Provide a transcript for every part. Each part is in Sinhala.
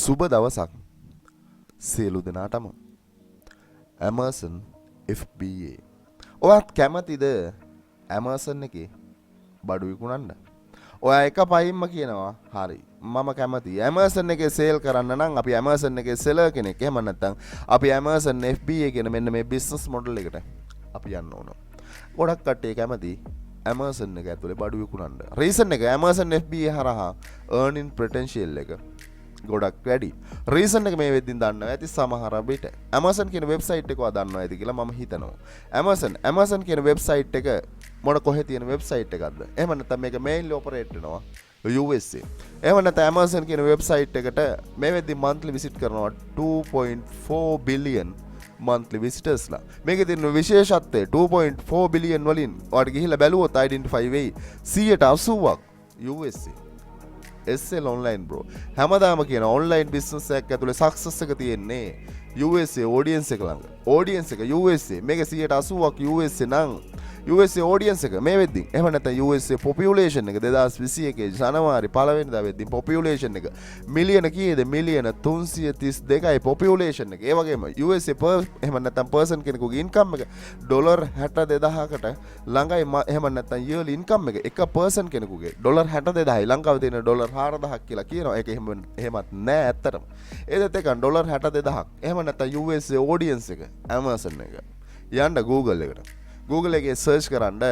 සුබ දවසක් සියලු දෙනාටම. Amazon FBA. ඔයාත් කැමතිද Amazon එකේ බඩු විකුණන්න? ඔයා එක පයින්ම කියනවා හරි මම කැමතියි Amazon එකේ සේල් කරන්න නම් අපි Amazon එකේ සෙලර් කෙනෙක්. එහෙම නැත්නම් අපි Amazon FBA කියන මෙන්න මේ බිස්නස් මොඩල් එකට අපි යන්න ඕන. ගොඩක් කට්ටිය කැමති Amazon එක ඇතුලේ බඩු විකුණන්න. රීසන් එක Amazon FBA හරහා earning potential එක ගොඩක් වැඩි. රීසන් එක මේ වෙද්දින් දන්නවා ඇති සමහර විට Amazon කියන වෙබ්සයිට් එක ඔයා දන්නවා ඇති කියලා මම හිතනවා. Amazon කියන වෙබ්සයිට් එක මොන කොහෙ තියෙන වෙබ්සයිට් එකක්ද? එහෙම නැත්නම් මේක මේන්ලි ඔපරේට් වෙනවා USA. එහෙම නැත්නම් Amazon කියන වෙබ්සයිට් එකට මේ වෙද්දින් monthly visit කරනවා 2.4 billion monthly visitorsලා. මේකේ තියෙන විශේෂත්වය 2.4 billion වලින් ඔයාලට ගිහිල්ලා බැලුවොත් identify වෙයි 180ක් USA. SL online bro. හැමදාම කියන online business එකක් ඇතුලේ success එක තියෙන්නේ USA audience එක ළඟ. audience එක USA. මේක 180ක් USA නම් USA audience එක මේ වෙද්දි එහෙම නැත්නම් USA population එක 2021 ජනවාරි 1 වෙනිදා වෙද්දි population එක මිලියන කීයද? මිලියන 332යි population එක. ඒ වගේම USA එහෙම නැත්නම් person කෙනෙකුගේ income එක ඩොලර් 62000කට ළඟයි. එහෙම නැත්නම් yearly income එක person කෙනෙකුගේ ඩොලර් 62000යි. ලංකාවේ තියෙන ඩොලර් 4000ක් කියලා කියනවා. ඒක එහෙමත් නෑ ඇත්තටම. ඒකත් එක ඩොලර් 62000ක්. එහෙම නැත්නම් USA audience එක Amazon එක. යන්න Google එකට. Google එකේ search කරන්න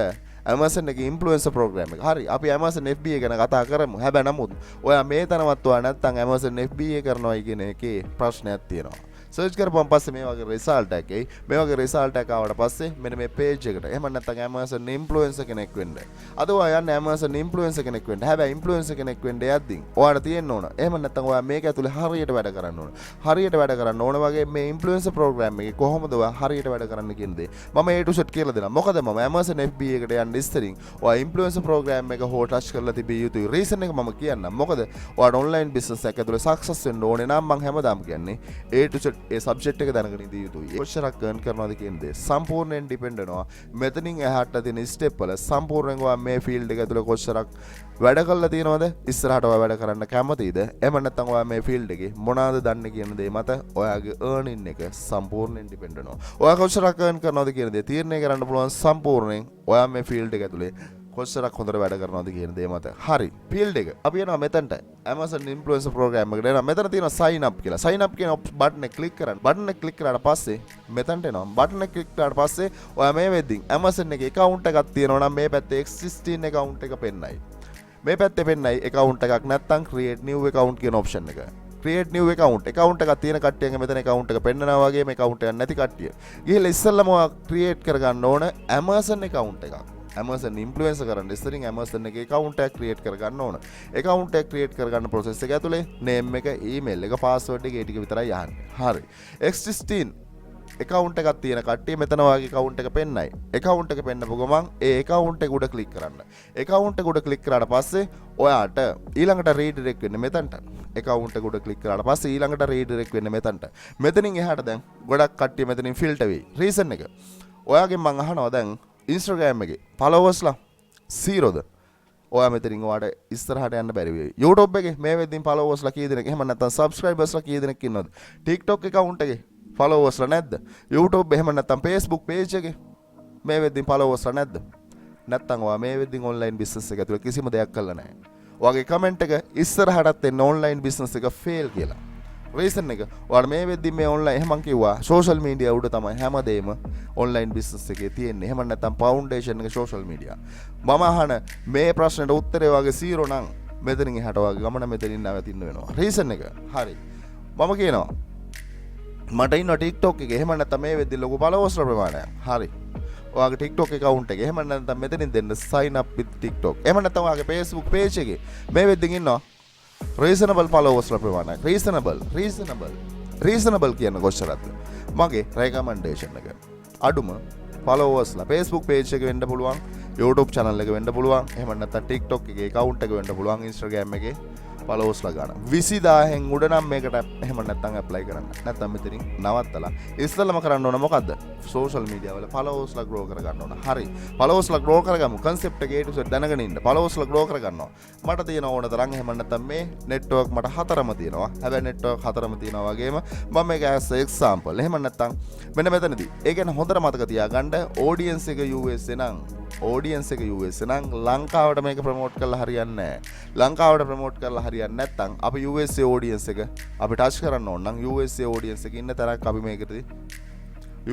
Amazon එකේ influencer program එක. හරි අපි Amazon FBA ගැන කතා කරමු. හැබැයි නමුත් ඔයා මේ තරමත් ඔයා නැත්තම් Amazon FBA කරනවා කියන එකේ ප්‍රශ්නයක් තියෙනවා. search කරපුවම පස්සේ මේ වගේ result එකක් එයි. මේ වගේ result එකක් ආවට පස්සේ මෙන්න මේ page එකට එහෙම නැත්තම් Amazon influencer කෙනෙක් වෙන්න. අද ඔයා යන්නේ Amazon influencer කෙනෙක් වෙන්න. හැබැයි influencer කෙනෙක් වෙන්න යද්දී ඔයාට තියෙන්න ඕන. එහෙම නැත්තම් ඔයා මේක ඇතුලේ හරියට වැඩ කරන්න ඕන. හරියට වැඩ කරන්න ඕන වගේ මේ influencer program එකේ කොහොමද ඔයා හරියට වැඩ කරන්න කියන දේ මම A to Z කියලා දෙනවා. මොකද මම Amazon FBA එකට යන්න ඉස්සරින් ඔයා influencer program එක හෝ touch කරලා තිබිය යුතුයි. reason එක මම කියන්නම්. මොකද ඔයාට online business එකක් ඇතුලේ success වෙන්න ඕනේ නම් මම හැමදාම කියන්නේ A to Z A subject එක දැනගෙන ඉඳී යුතුයි. කොච්චරක් earn කරනවද කියන දේ සම්පූර්ණයෙන් ඩිපෙන්ඩ් වෙනවා. මෙතනින් එහාට තියෙන ස්ටෙප් වල සම්පූර්ණයෙන් ඔයා මේ ෆීල්ඩ් එක ඇතුලේ කොච්චරක් වැඩ කරලා තියෙනවද? ඉස්සරහට ඔයා වැඩ කරන්න කැමතිද? එහෙම නැත්නම් ඔයා මේ ෆීල්ඩ් එකේ මොනවාද දන්නේ කියන දේ මත ඔයාගේ earning එක සම්පූර්ණයෙන් ඩිපෙන්ඩ් වෙනවා. ඔයා කොච්චරක් earn කරනවද කියන දේ තීරණය කරන්න පුළුවන් සම්පූර්ණයෙන් ඔයා මේ ෆීල්ඩ් එක ඇතුලේ කොච්චරක් හොඳට වැඩ කරනවද කියන දේ මත. හරි. ෆීල්ඩ් එක. අපි යනවා මෙතනට. Amazon influencer program එකට එනවා. මෙතන තියෙනවා sign up කියලා. sign up කියන බටන් එක ක්ලික් කරන්න. බටන් එක ක්ලික් කරාට පස්සේ මෙතනට එනවා. බටන් එක ක්ලික් කරාට පස්සේ ඔයා මේ වෙද්දින් Amazon එකේ account එකක් තියෙනවා නම් මේ පැත්තේ existing account එක පෙන්නයි. මේ පැත්තේ පෙන්නයි account එකක් නැත්නම් create new account කියන option එක. create new account එකක් තියෙන කට්ටියන්ගේ මෙතන account එක පෙන්නනවා වගේ මේ account එකක් නැති කට්ටිය. ගිහලා ඉස්සෙල්ලාම ඔයා create කරගන්න ඕන Amazon account එකක්. Amazon influencer කරන්න ඉස්සරින් Amazon එකේ account එකක් create කරගන්න ඕන. account එකක් create කරගන්න process එක ඇතුලේ name එක, email එක, password එක ඒ ටික විතරයි යහන්නේ. හරි. existing account එකක් තියෙන කට්ටිය මෙතන ඔයාගේ account එක පෙන්නයි. account එක පෙන්නපු ගමන් ඒ account එක උඩ click කරන්න. account එක උඩ click කරාට පස්සේ ඔයාට ඊළඟට redirect වෙන්න මෙතනට. account එක උඩ click කරාට පස්සේ ඊළඟට redirect වෙන්න මෙතනට. මෙතනින් එහාට දැන් ගොඩක් කට්ටිය මෙතනින් filter වෙයි. reason එක. ඔයාගෙන් මම අහනවා දැන් Instagram එකේ followers ලා 0ද? ඔයා මෙතනින් ඔයාට ඉස්සරහට යන්න බැරි වෙයි. YouTube එකේ මේ වෙද්දින් followers ලා කී දෙනෙක් එහෙම නැත්නම් subscribers ලා කී දෙනෙක් ඉන්නවද? TikTok account එකේ followers ලා නැද්ද? YouTube එහෙම නැත්නම් Facebook page එකේ මේ වෙද්දින් followers ලා නැද්ද? නැත්නම් ඔයා මේ වෙද්දින් online business එක ඇතුළේ කිසිම දෙයක් කරලා නැහැ. ඔයාගේ comment එක ඉස්සරහටත් එන්න online business එක fail කියලා. reason එක ඔයාලා මේ වෙද්දි මේ online එහෙම මං කිව්වා social media උඩ තමයි හැමදේම online business එකේ තියෙන්නේ. එහෙම නැත්නම් foundation එක social media. මම අහන මේ ප්‍රශ්නෙට උත්තරේ වගේ 0 නම් මෙතනින් එහාට වගේ ගමන මෙතනින් නැවතින්න වෙනවා. reason එක හරි. මම කියනවා මට ඉන්න TikTok එකේ එහෙම නැත්නම් මේ වෙද්දි ලොකු followers ප්‍රමාණයක්. හරි. ඔයාගේ TikTok account එක එහෙම නැත්නම් මෙතනින් දෙන්න sign up with TikTok. එහෙම නැත්නම් ඔයාගේ Facebook page එකේ මේ වෙද්දින් ඉන්නවා reasonable followers ප්‍රමාණයක්. reasonable කියන කොච්චරද? මගේ recommendation එක. අඩුම followers ලා Facebook page එක වෙන්න පුළුවන්, YouTube channel එක වෙන්න පුළුවන්, එහෙම නැත්නම් TikTok එකේ account එක වෙන්න පුළුවන්, Instagram එකේ පලෝස්ලා ගන්න 20000න් උඩ නම් මේකට එහෙම නැත්නම් ඇප්ලයි කරන්න. නැත්නම් මෙතනින් නවත්තලා ඉස්සෙල්ලාම කරන්න ඕන මොකද්ද? සෝෂල් මීඩියා වල පලෝස්ලා ග්‍රෝ කරගන්න ඕන. හරි. පලෝස්ලා ග්‍රෝ කරගමු. concept එක A to Z දැනගෙන ඉන්න. පලෝස්ලා ග්‍රෝ කරගන්නවා. මට තියෙන ඕන තරම් එහෙම නැත්නම් මේ network මට 4ම තියෙනවා. හැබැයි network 4ම තියෙනවා වගේම මම මේක as example. එහෙම නැත්නම් මෙන්න මෙතනදී. ඒ කියන්නේ හොඳට මතක තියාගන්න audience එක USA නම් audience එක US නම් ලංකාවට මේක ප්‍රමෝට් කරලා හරියන්නේ නැහැ. ලංකාවට ප්‍රමෝට් කරලා හරියන්නේ නැත්නම් අපි USA audience එක අපි ටච් කරන්න ඕන නම් USA audience එක ඉන්න තරක් අපි මේකදී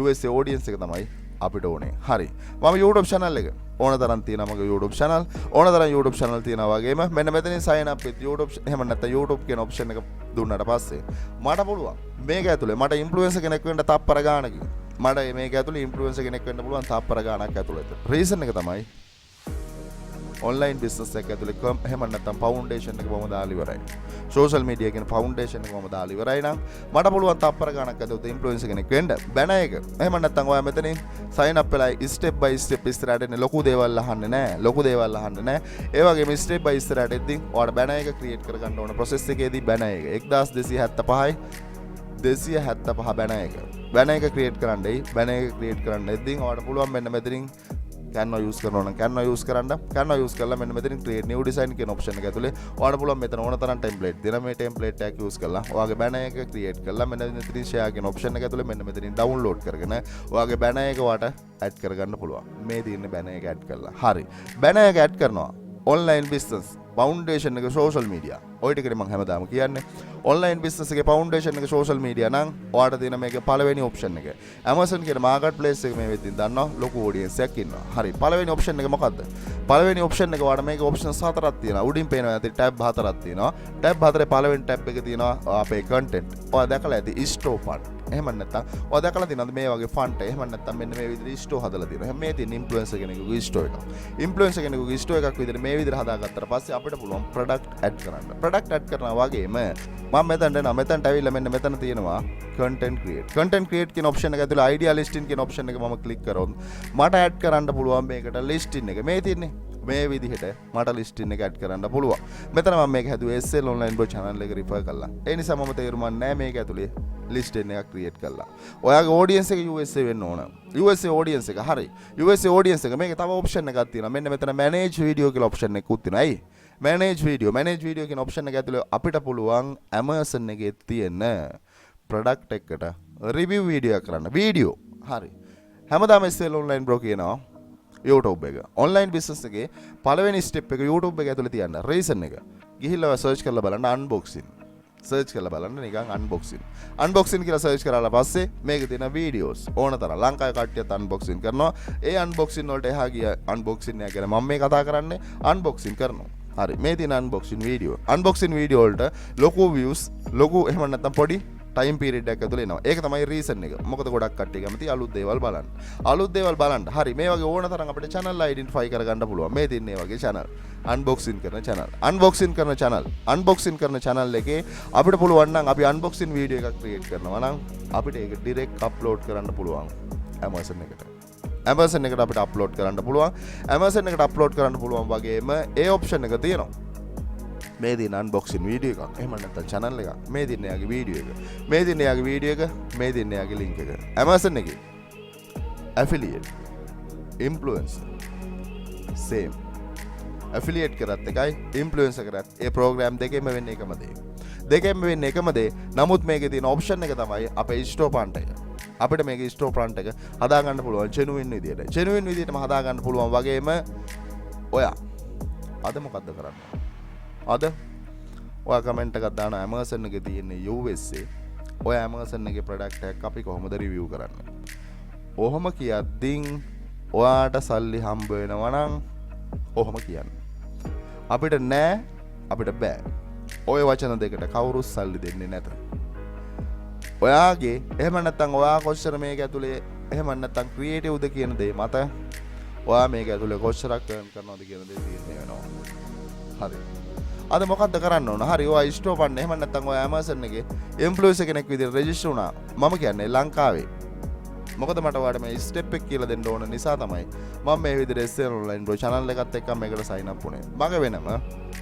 USA audience එක තමයි අපිට ඕනේ. හරි. මම YouTube channel එක ඕන තරම් තියෙනවා මගේ YouTube channel. ඕන තරම් YouTube channel තියෙනවා වගේම මෙන්න මෙතනින් sign up with YouTube එහෙම නැත්නම් YouTube කියන option එක දුන්නාට පස්සේ මට පුළුවන් මේක ඇතුලේ මට influencer කෙනෙක් වෙන්න තප්පර ගානකින් මට මේක ඇතුලේ ඉන්ෆ්ලුවෙන්සර් කෙනෙක් වෙන්න පුළුවන් තාප්පර ගානක් ඇතුළත. රීසන් එක තමයි ඔන්ලයින් බිස්නස් එක ඇතුලේ එහෙම නැත්නම් ෆවුන්ඩේෂන් එක මම දාලා ඉවරයි. සෝෂල් මීඩියා කියන ෆවුන්ඩේෂන් එක මම දාලා ඉවරයි නම් මට පුළුවන් තාප්පර ගානක් ඇතුළත ඉන්ෆ්ලුවෙන්සර් කෙනෙක් වෙන්න. බැන එක. එහෙම නැත්නම් ඔයා මෙතනින් sign up වෙලා step by step ඉස්සරහට එන්නේ ලොකු දේවල් අහන්නේ නැහැ. ලොකු දේවල් අහන්නේ නැහැ. ඒ වගේම step by ඉස්සරහට එද්දී ඔයාලා බැන එක ක්‍රියේට් කරගන්න ඕන process එකේදී බැන එක 1275යි 275 බැන එක ක්‍රියේට් කරන්නයි බැන එක ක්‍රියේට් කරන්න ඉතින් ඔයාලට පුළුවන් මෙන්න මෙතනින් Canva use කරනවා නම් Canva use කරන්න Canva use කරලා මෙන්න මෙතනින් create new design කියන option එක ඇතුලේ ඔයාලට පුළුවන් මෙතන ඕන තරම් template දෙන මේ template එකක් use කරලා ඔයාගේ බැන එක create කරලා මෙන්න මෙතනින් share කියන option එක ඇතුලේ මෙන්න මෙතනින් download කරගෙන ඔයාගේ බැන එක ඔයාලට add කරගන්න පුළුවන් මේ තියෙන බැන එක add කරලා හරි බැන එක add කරනවා online business foundation එක social media ඔය ටිකට මම හැමදාම කියන්නේ online business එකේ foundation එක social media නම් ඔයාලට තියෙන මේකේ පළවෙනි option එක Amazon කියන marketplace එක මේ වෙද්දී දන්නවා ලොකු audience එකක් ඉන්නවා හරි පළවෙනි option එක මොකද්ද පළවෙනි option එක ඔයාලට මේකේ options හතරක් තියෙනවා උඩින් පේනවා ඇති tab හතරක් තියෙනවා tab හතරේ පළවෙනි tab එක තියෙනවා අපේ content ඔයා දැකලා ඇති store fund එහෙම නැත්නම් ඔයා දැකලා තියෙනවද මේ වගේ font එහෙම නැත්නම් මෙන්න මේ විදිහට store හදලා තියෙනවා එහෙනම් මේ තියෙන influencer කෙනෙකුගේ store එක influencer කෙනෙකුගේ store එකක් විදිහට මේ විදිහට හදාගත්තට පස්සේ අපිට පුළුවන් product add කරන්න product add කරනවා වගේම මම මෙතනට ඇවිල්ලා මෙන්න මෙතන තියෙනවා content create කියන option එක ඇතුළේ idea listing කියන option එක මම click කරොත් මට add කරන්න පුළුවන් මේකට listing එක මේ තියෙන්නේ මේ විදිහට මට listing එක add කරන්න පුළුවන් මෙතන මම මේක හැදුවේ SL online bro channel එක refer කරලා ඒ නිසා මම තේරුම් නැහැ මේක ඇතුළේ listing එකක් create කරලා ඔයාගේ audience එක USA වෙන්න ඕන USA audience එක හරි USA audience එක මේකේ තව option එකක් තියෙනවා මෙන්න මෙතන manage video කියලා option එකකුත් තියෙනවා ඇයි manage video කියන option එක ඇතුලේ අපිට පුළුවන් Amazon එකේ තියෙන product එකට review video එකක් කරන්න video හරි හැමදාම SL online bro කියනවා YouTube එක online business එකේ පළවෙනි step එක YouTube එක ඇතුලේ තියන්න reason එක ගිහිල්ලා search කරලා බලන්න unboxing search කරලා බලන්න නිකන් unboxing කියලා search කරලා පස්සේ මේකේ තියෙන videos ඕන තරම් ලංකාවේ කට්ටියත් unboxing කරනවා ඒ unboxing වලට එහා ගිය unboxing එක ගැන මම මේ කතා කරන්නේ unboxing කරනවා හරි මේ තියෙන unboxing video වලට ලොකු views ලොකු එහෙම නැත්නම් පොඩි time period එකක් ඇතුළේ එනවා. ඒක තමයි reason එක. මොකද ගොඩක් කට්ටිය කැමති අලුත් දේවල් බලන්න. හරි මේ වගේ ඕන තරම් අපිට channel identify කරගන්න පුළුවන්. මේ තියෙන මේ වගේ channel. unboxing කරන channel එකේ අපිට පුළුවන් නම් අපි unboxing video එකක් create කරනවා නම් අපිට ඒක direct upload කරන්න පුළුවන් Amazon එකට. Amazon එකට අපිට upload කරන්න පුළුවන්. Amazon එකට upload කරන්න පුළුවන් වගේම ඒ option එක තියෙනවා. මේ දින unboxing video එකක් එහෙම නැත්නම් channel එකක් මේ දින යාගේ video එක මේ දින යාගේ video එක මේ දින යාගේ link එක Amazon එකේ affiliate influencer same affiliate කරත් එකයි influencer කරත් ඒ program දෙකෙම වෙන්නේ එකම දේ නමුත් මේකේ තියෙන option එක තමයි අපේ store font එක අපිට මේකේ store font එක හදා ගන්න පුළුවන් genuine විදියටම හදා ගන්න පුළුවන් වගේම ඔයා අද මොකද්ද කරන්නේ අද ඔයා කමෙන්ට් එකක් දාන Amazon එකේ තියෙන USA ඔය Amazon එකේ product එකක් අපි කොහොමද review කරන්නේ? ඔහොම කියද්දින් ඔයාට සල්ලි හම්බ වෙනවා නම් ඔහොම කියන්න. අපිට බෑ. ඔය වචන දෙකට කවුරුත් සල්ලි දෙන්නේ නැත. ඔයාගේ එහෙම නැත්නම් ඔයා කොච්චර මේක ඇතුලේ එහෙම නැත්නම් creative ද කියන දේ මත ඔයා මේක ඇතුලේ කොච්චරක් earn කරනවද කියන දේ තීරණය වෙනවා. හරි. අද මොකද්ද කරන්න ඕන? හරි ඔයා ස්ටෝර් ෆන්ඩ් එහෙම නැත්නම් ඔයා Amazon එකේ ඉන්ෆ්ලුවෙන්සර් කෙනෙක් විදිහට රෙජිස්ටර් වුණා. මම කියන්නේ ලංකාවේ මොකද මට ඔයාලට මේ ස්ටෙප් එක කියලා දෙන්න ඕන නිසා තමයි මම මේ විදිහට SL online bro channel එකත් එක්ක මේකට sign up වුණේ. මගේ වෙනම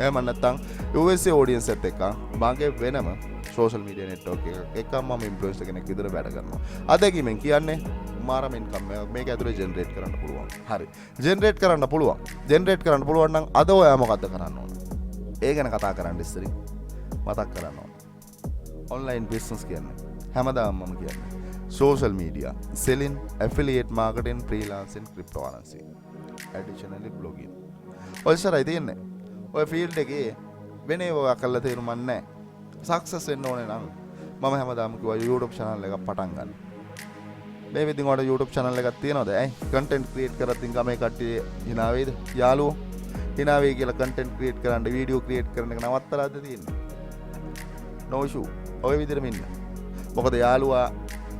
එහෙම නැත්නම් USA audience එකත් එක්ක මගේ වෙනම social media network එකක් මම influencer කෙනෙක් විදිහට වැඩ කරනවා. අදකින් කියන්නේ මාරම ඉන්කම් මේක ඇතුලේ ජෙනරේට් කරන්න පුළුවන්. හරි. ජෙනරේට් කරන්න පුළුවන්. ජෙනරේට් කරන්න පුළුවන් නම් අද ඔයා මොකද්ද කරන්න ඕන? ඒ ගැන කතා කරන්න ඉස්සරින් මතක් කරන්න ඕන. online business කියන්නේ හැමදාම මම කියන්නේ social media, selling, affiliate marketing, freelancing, cryptocurrency. Additionally blogging. ඔය ඉස්සරයි තියෙන්නේ. ඔය ෆීල්ඩ් එකේ වෙන ඒවා කරලා තේරුමක් නැහැ. සක්සස් වෙන්න ඕනේ නම් මම හැමදාම කිව්වා YouTube channel එකක් පටන් ගන්න. මේ විදිහින් ඔයාලට YouTube channel එකක් තියෙනවද? content create කරත් ඉතින් ගමේ කට්ටිය hina වේද? යාළුවෝ hina වෙයි කියලා content create කරන්න video create කරන එක නවත්තලාද තියෙන්නේ? No issue. ඔය විදිහටම ඉන්න. මොකද යාළුවා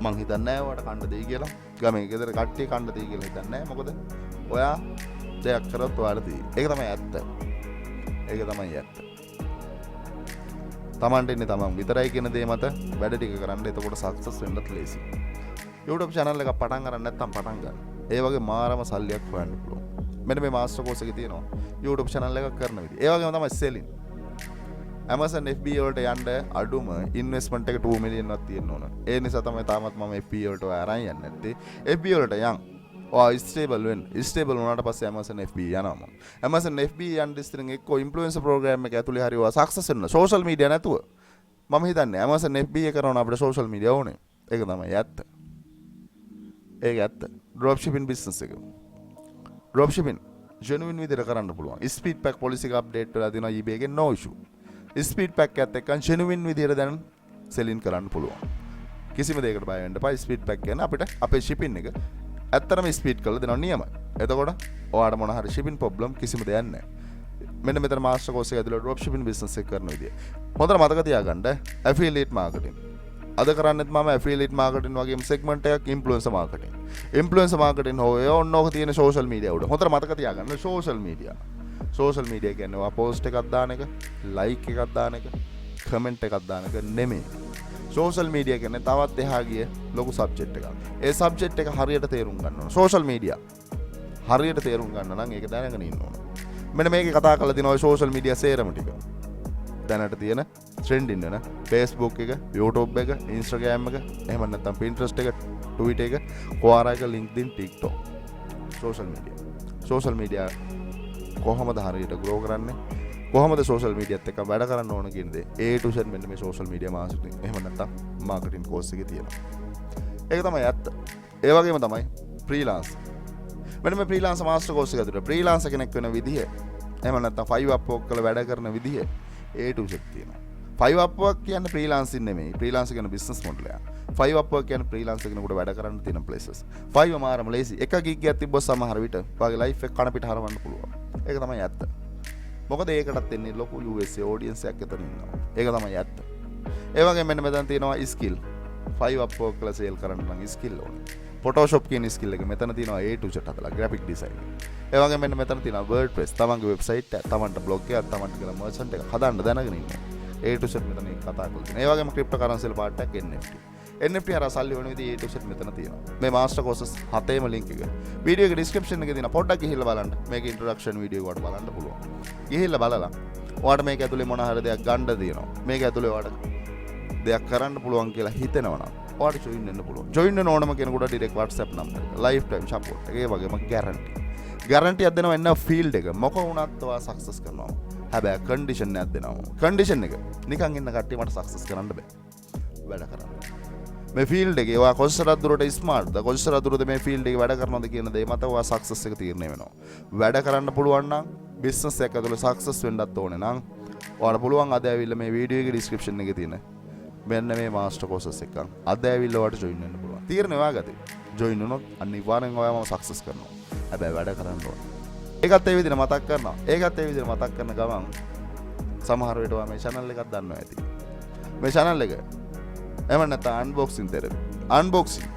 මං හිතන්නේ නැහැ ඔයාලට කන්න දෙයි කියලා. ගමේ ගෙදර කට්ටිය කන්න දෙයි කියලා හිතන්නේ නැහැ. මොකද ඔයා දෙයක් කරොත් ඔයාලට දෙයි. ඒක තමයි ඇත්ත. ඒක තමයි ඇත්ත. තමන්ට ඉන්නේ තමන් විතරයි කියන දේ මත වැඩ ටික කරන්න. එතකොට සක්සස් වෙන්නත් ලේසි. YouTube channel එකක් පටන් ගන්න නැත්නම් පටන් ගන්න. ඒ වගේ මාරම සල්ලියක් හොයන්න පුළුවන්. මෙන්න මේ මාස්ටර් කෝස් එකේ තියෙනවා YouTube channel එකක් කරන විදිහ. ඒ වගේම තමයි selling. Amazon FBA වලට යන්න අඩුම ඉන්වෙස්ට්මන්ට් එක 2 මිලියන් වත් තියෙන්න ඕන. ඒ නිසා තමයි තාමත් මම FBA වලට අරන් යන්නේ නැත්තේ. FBA වලට යන්. ඔයා ස්ටේබල් වෙන්න. ස්ටේබල් වුණාට පස්සේ Amazon FBA යනවා. Amazon FBA යන්න ඉස්සරින් එක්ක ඉන්ෆ්ලුවෙන්සර් ප්‍රෝග්‍රෑම් එක ඇතුලේ හරි ඔයා සක්සස් වෙන්න. සෝෂල් මීඩියා නැතුව. මම හිතන්නේ Amazon FBA කරනවා අපිට සෝෂල් මීඩියා ඕනේ. ඒක තමයි ඇත්ත. ඒක ඇත්ත. drop shipping business එක. drop shipping genuine විදිහට කරන්න පුළුවන්. speed pack policy එක update වෙලා තියෙනවා eBay එකේ no issue. ස්පීඩ් පැක් එකත් එක්ක ජෙනුවින් විදියට දැන් සෙලින් කරන්න පුළුවන්. කිසිම දෙයකට බය වෙන්න එපා. ස්පීඩ් පැක් කියන්නේ අපිට අපේ shipping එක ඇත්තටම ස්පීඩ් කරලා දෙනවා නියමයි. එතකොට ඔයාලට මොන හරි shipping problem කිසිම දෙයක් නැහැ. මෙන්න මෙතන මාස්ටර් කෝස් එක ඇතුළේ drop shipping business එක කරන විදිය. හොඳට මතක තියාගන්න affiliate marketing. අද කරන්නේත් මම affiliate marketing වගේම segment එකක් influencer marketing. influencer marketing හොය ඕනෝක තියෙන social media උඩ. හොඳට මතක තියාගන්න social media. සෝෂල් මීඩියා කියන්නේ ඔයා පෝස්ට් එකක් දාන එක, ලයික් එකක් දාන එක, කමෙන්ට් එකක් දාන එක නෙමෙයි. සෝෂල් මීඩියා කියන්නේ තවත් එහා ගිය ලොකු සබ්ජෙක්ට් එකක්. ඒ සබ්ජෙක්ට් එක හරියට තේරුම් ගන්න ඕන. සෝෂල් මීඩියා හරියට තේරුම් ගන්න නම් ඒක දැනගෙන ඉන්න ඕන. මෙන්න මේකේ කතා කරලා තියෙනවා සෝෂල් මීඩියා සේරම ටික. දැනට තියෙන ට්‍රෙන්ඩින් වෙන Facebook එක, YouTube එක, Instagram එක, එහෙම නැත්නම් Pinterest එක, Twitter එක, Quora එක, LinkedIn, TikTok. Social media. Social media කොහොමද හරියට ග්‍රෝ කරන්නේ, කොහොමද සෝෂල් මීඩියාත් එක්ක වැඩ කරන්න ඕන කියන දේ A to Z මෙන්න මේ සෝෂල් මීඩියා මාකටිං එහෙම නැත්නම් මාකටිං කෝස් එකේ තියෙනවා. ඒක තමයි ඇත්ත. ඒ වගේම තමයි ෆ්‍රීලාන්ස්. මෙන්න මේ ෆ්‍රීලාන්ස් මාස්ටර් කෝස් එක ඇතුළේ ෆ්‍රීලාන්සර් කෙනෙක් වෙන විදිහ එහෙම නැත්නම් 5 Upwork වල වැඩ කරන විදිහ A to Z තියෙනවා. 5 Upwork කියන්නේ ෆ්‍රීලාන්සින් නෙමෙයි. ෆ්‍රීලාන්සර් කියන බිස්නස් මොඩල් එක. 5 Upwork කියන්නේ ෆ්‍රීලාන්සර් කෙනෙකුට වැඩ කරන්න තියෙන places. 5 මාරම ලේසි. එක ගිග් එකක් තිබ්බොත් සමහර විට ඔයාගේ ලයිෆ් එක කන පිට හරවන්න පුළුවන්. ඒක තමයි ඇත්ත. මොකද ඒකටත් එන්නේ ලොකු USA audience එකක් එතන ඉන්නවා. ඒක තමයි ඇත්ත. ඒ වගේම මෙන්න මෙතන තියෙනවා skill. 5 Upwork වල sale කරන්න නම් skill ඕනේ. Photoshop කියන skill එක මෙතන තියෙනවා A to Z හදලා graphic design. ඒ වගේම මෙන්න මෙතන තියෙනවා WordPress. තමන්ගේ website එක, තමන්ට blog එකක්, තමන්ට කියලා merchant එකක් හදාන්න දැනගෙන ඉන්න. A to Z මෙතන කතා කරලා තියෙනවා. ඒ වගේම cryptocurrency වල part එකක් NFT. NFT අර සල්ලි වෙන විදිහේ A to Z මෙතන තියෙනවා. මේ master courses හතේම link එක. වීඩියෝ එකේ description එකේ තියෙනවා. පොඩ්ඩක් ගිහිල්ලා බලන්න. මේකේ introduction video එකට බලන්න පුළුවන්. ගිහිල්ලා බලලා ඔයාලට මේක ඇතුලේ මොන හරි දෙයක් ගන්න තියෙනවා. මේක ඇතුලේ ඔයාලට දෙයක් කරන්න පුළුවන් කියලා හිතෙනවා නම් ඔයාලට join වෙන්න පුළුවන්. join වෙන ඕනම කෙනෙකුට direct WhatsApp number එක, lifetime support එක, ඒ වගේම guarantee. guarantee එකක් දෙනවා එන්න field එක. මොක වුණත් ඔයා success කරනවා. හැබැයි condition එකක් දෙනවා. condition එක නිකන් ඉන්න කට්ටිය මට success කරන්න බෑ. වැඩ කරන්න. මේ ෆීල්ඩ් එකේ ඔයා කොච්චරක් දුරට ස්මාර්ට්ද, කොච්චරක් දුරට මේ ෆීල්ඩ් එකේ වැඩ කරනවද කියන දේ මත ඔයා සක්සස් එක තීරණය වෙනවා. වැඩ කරන්න පුළුවන් නම් බිස්නස් එක ඇතුළේ සක්සස් වෙන්නත් ඕනේ නම් ඔයාලට පුළුවන් අද ඇවිල්ලා මේ වීඩියෝ එකේ ඩිස්ක්‍රිප්ෂන් එකේ තියෙන මෙන්න මේ මාස්ටර් කෝසස් එකක් අද ඇවිල්ලා ඔයාලට ජොයින් වෙන්න පුළුවන්. තීරණය ඔයාගත්තේ. ජොයින් වුණොත් අනිවාර්යෙන් ඔයාම සක්සස් කරනවා. හැබැයි වැඩ කරන්න ඕනේ. ඒකත් ඒ විදිහට මතක් කරනවා. ඒකත් ඒ විදිහට මතක් කරන ගමන් සමහර වෙලට ඔයා මේ channel එකක් දන්නවා ඇති. මේ channel එක එහෙම නැත්නම් unboxing therapy. unboxing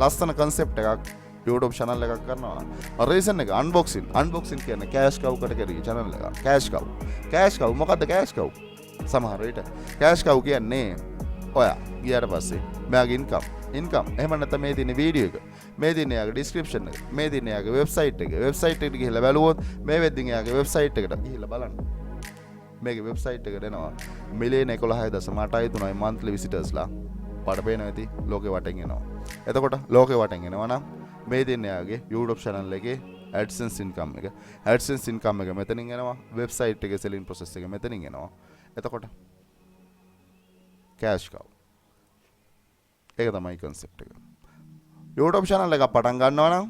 ලස්සන concept එකක් YouTube channel එකක් කරනවා. reason එක unboxing කියන්නේ cash cow category channel එක. cash cow මොකද්ද cash cow? සමහර විට cash cow කියන්නේ ඔයා ගියාට පස්සේ මෙයාගේ income එහෙම නැත්නම් මේ තියෙන වීඩියෝ එක මේ දින එයාගේ ඩිස්ක්‍රිප්ෂන් එක, මේ දින එයාගේ වෙබ්සයිට් එකට ගිහිල්ලා බලුවොත් මේ වෙද්දින් එයාගේ වෙබ්සයිට් එකට ගිහිල්ලා බලන්න. මේකේ වෙබ්සයිට් එක දෙනවා මිලියන 11.83යි monthly visitorsලා පාඩ පේනවා ඇති ලෝකේ වටෙන් එනවා. එතකොට ලෝකේ වටෙන් එනවා නම් මේ දින එයාගේ YouTube channel එකේ AdSense income එක. AdSense income එක මෙතනින් එනවා. වෙබ්සයිට් එකේ selling process එක මෙතනින් එනවා. එතකොට cash cow. ඒක තමයි concept එක. YouTube channel එක පටන් ගන්නවා නම්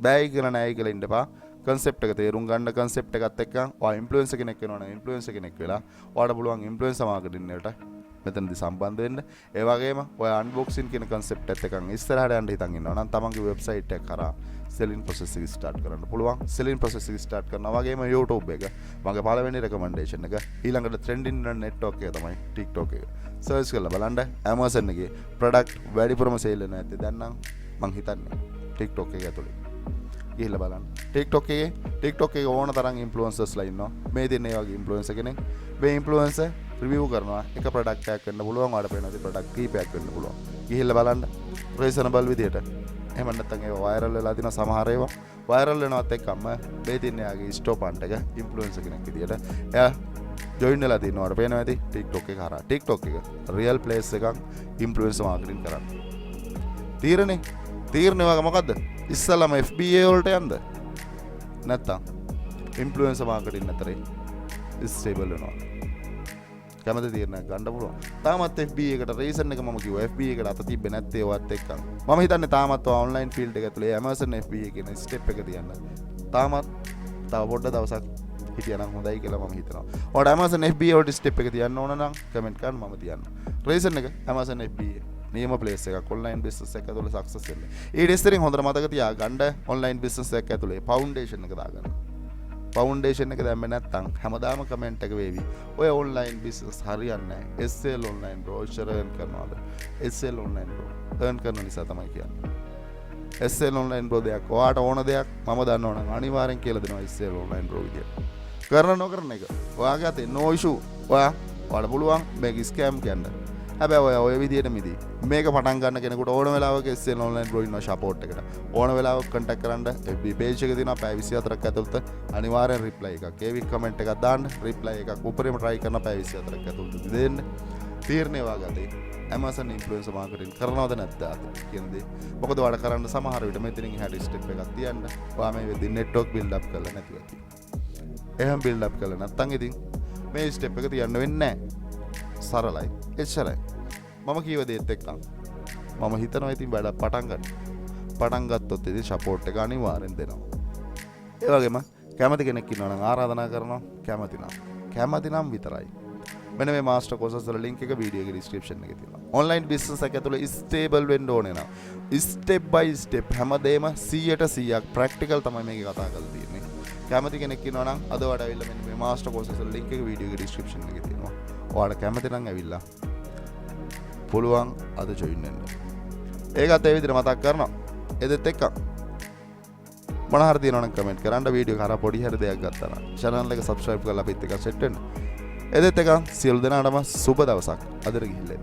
බෑයි කියලා නෑයි කියලා ඉන්න එපා. concept එක තේරුම් ගන්න concept එකත් එක්ක ඔයා influencer කෙනෙක් වෙනවා නම් influencer කෙනෙක් වෙලා ඔයාට පුළුවන් influencer marketing එකට මෙතනදී සම්බන්ධ වෙන්න. ඒ වගේම ඔයා unboxing කියන concept එකත් එක්ක ඉස්සරහට යන්න හිතන් ඉන්නවා නම් තමන්ගේ website එක කරා selling process එක start කරන්න පුළුවන්. selling process එක start කරනවා වගේම YouTube එක මගේ පළවෙනි recommendation එක ඊළඟට trending network එක තමයි TikTok එක. search කරලා බලන්න Amazon එකේ product වැඩිපුරම sale වෙනවා ඇත්තේ දැන් නම් මං හිතන්නේ TikTok එක ඇතුලේ. ගිහිල්ලා බලන්න. TikTok එකේ ඕන තරම් ඉන්ෆ්ලුවෙන්සර්ස්ලා ඉන්නවා. මේ දින ඒ වගේ ඉන්ෆ්ලුවෙන්සර් කෙනෙක්. මේ ඉන්ෆ්ලුවෙන්සර් රිවිව් කරනවා. එක ප්‍රොඩක්ට් එකක් වෙන්න පුළුවන්. ඔයාලට පේනවා ප්‍රොඩක්ට් කීපයක් වෙන්න පුළුවන්. ගිහිල්ලා බලන්න. රීසනබල් විදියට. එහෙම නැත්නම් ඒවා වෛරල් වෙලා තියෙන සමහර ඒවා වෛරල් වෙනවත් එක්කම මේ දින එයාගේ ස්ටොප් අන්ට් එක ඉන්ෆ්ලුවෙන්සර් කෙනෙක් විදියට එයා ජොයින් වෙලා තිනවා. ඔයාලට පේනවා ඇති TikTok එක හරහා. TikTok එක රියල් ප්ලේස් එකක් ඉන්ෆ්ලුවෙන්සර් මාකටිං කරන්න. තීරණය වගේ මොකද්ද? ඉස්සලම FBA වලට යන්න නැත්තම් ඉන්ෆ්ලුවෙන්සර් මාකටිං අතරේ ස්ටේබල් වෙනවා. කැමති තීරණයක් ගන්න පුළුවන්. තාමත් FBA එකට රීසන් එක මම කිව්වා FBA එකට අත තිබ්බේ නැත්තේ ඒවත් එක්ක. මම හිතන්නේ තාමත් ඔන්ලයින් ෆීල්ඩ් එක ඇතුලේ Amazon FBA කියන ස්ටෙප් එක තියන්න. තාමත් තව පොඩ්ඩක් දවසක් හිටියනම් හොඳයි කියලා මම හිතනවා. ඔයාලට Amazon FBA වලට ස්ටෙප් එක තියන්න ඕන නම් කමෙන්ට් කරන්න මම තියන්න. රීසන් එක Amazon FBA නියම ප්ලේස් එකක් ඔන්ලයින් බිස්නස් එක ඇතුලේ සක්සස් වෙන්න. ඊට ඉස්සරින් හොඳට මතක තියාගන්න ඔන්ලයින් බිස්නස් එකක් ඇතුලේ ෆවුන්ඩේෂන් එක දාගන්න. ෆවුන්ඩේෂන් එක දැම්මේ නැත්නම් හැමදාම කමෙන්ට් එක වේවි. ඔය ඔන්ලයින් බිස්නස් හරියන්නේ නැහැ. SL ඔන්ලයින් බ්‍රෝ ඉස්සර earn කරනවාද? SL ඔන්ලයින් බ්‍රෝ earn කරන නිසා තමයි කියන්නේ. SL ඔන්ලයින් බ්‍රෝ දෙයක් ඔයාට ඕන දෙයක් මම දන්නවනම් අනිවාර්යෙන් කියලා දෙනවා SL ඔන්ලයින් බ්‍රෝ විදියට. කරන නොකරන එක. ඔයාගේ අතේ no issue. ඔයාට පුළුවන් මේක ස්කෑම් කියන්න. හැබැයි ඔය විදියට මිදී මේක පටන් ගන්න කෙනෙකුට ඕන වෙලාවක SL online bro ඉන්නවා සපෝට් එකට ඕන වෙලාවක contact කරන්න FB page එක තියෙනවා පැය 24ක් ඇතුළත අනිවාර්යෙන් reply එකක් ඒ වීක් comment එකක් දාන්න reply එකක් උපරිම try කරන පැය 24ක් ඇතුළත දෙන්න තීරණය වාගතේ Amazon influencer marketing කරනවද නැද්ද කියන දේ මොකද ඔයාලා කරන්න සමහර විට මෙතනින් එහාට step එකක් තියන්න ඔයා මේ වෙද්දී network build up කරලා නැතුව ඇති එහෙම build up කරලා නැත්නම් ඉතින් මේ step එක තියන්න වෙන්නේ නැහැ සරලයි එච්චරයි මම කියව දේත් එක්ක මම හිතනවා ඉතින් වැඩ පටන් ගත්තොත් ඉතින් සපෝට් එක අනිවාර්යෙන් දෙනවා ඒ වගේම කැමති කෙනෙක් ඉන්නවා නම් ආරාධනා කරනවා කැමති නම් විතරයි මෙන්න මේ මාස්ටර් කෝසස් වල ලින්ක් එක වීඩියෝ එකේ ඩිස්ක්‍රිප්ෂන් එකේ තියෙනවා ඔන්ලයින් බිස්නස් එක ඇතුළේ ස්ටේබල් වෙන්න ඕනේ නම් ස්ටෙප් බයි ස්ටෙප් හැමදේම 100% ප්‍රැක්ටිකල් තමයි මේක කතා කරලා තියෙන්නේ කැමති කෙනෙක් ඉන්නවා නම් අද වඩා ඇවිල්ලා මෙන්න මේ මාස්ටර් කෝසස් වල ලින්ක් එක වීඩියෝ එකේ ඩිස්ක්‍රිප්ෂන් එකේ තියෙනවා ඔයාලා කැමති නම් ඇවිල්ලා පුළුවන් අද ජොයින් වෙන්න. ඒකත් ඒ විදිහට මතක් කරනවා. එදෙත් එක්ක මොන හරි තියෙනවා නම් කමෙන්ට් කරන්න වීඩියෝ කරා පොඩි හරි දෙයක් ගත්තා නම් channel එක subscribe කරලා අපිත් එක්ක සෙට් වෙන්න. එදෙත් එක්ක සියලු දෙනාටම සුබ දවසක්. අදට ගිහිල්ලා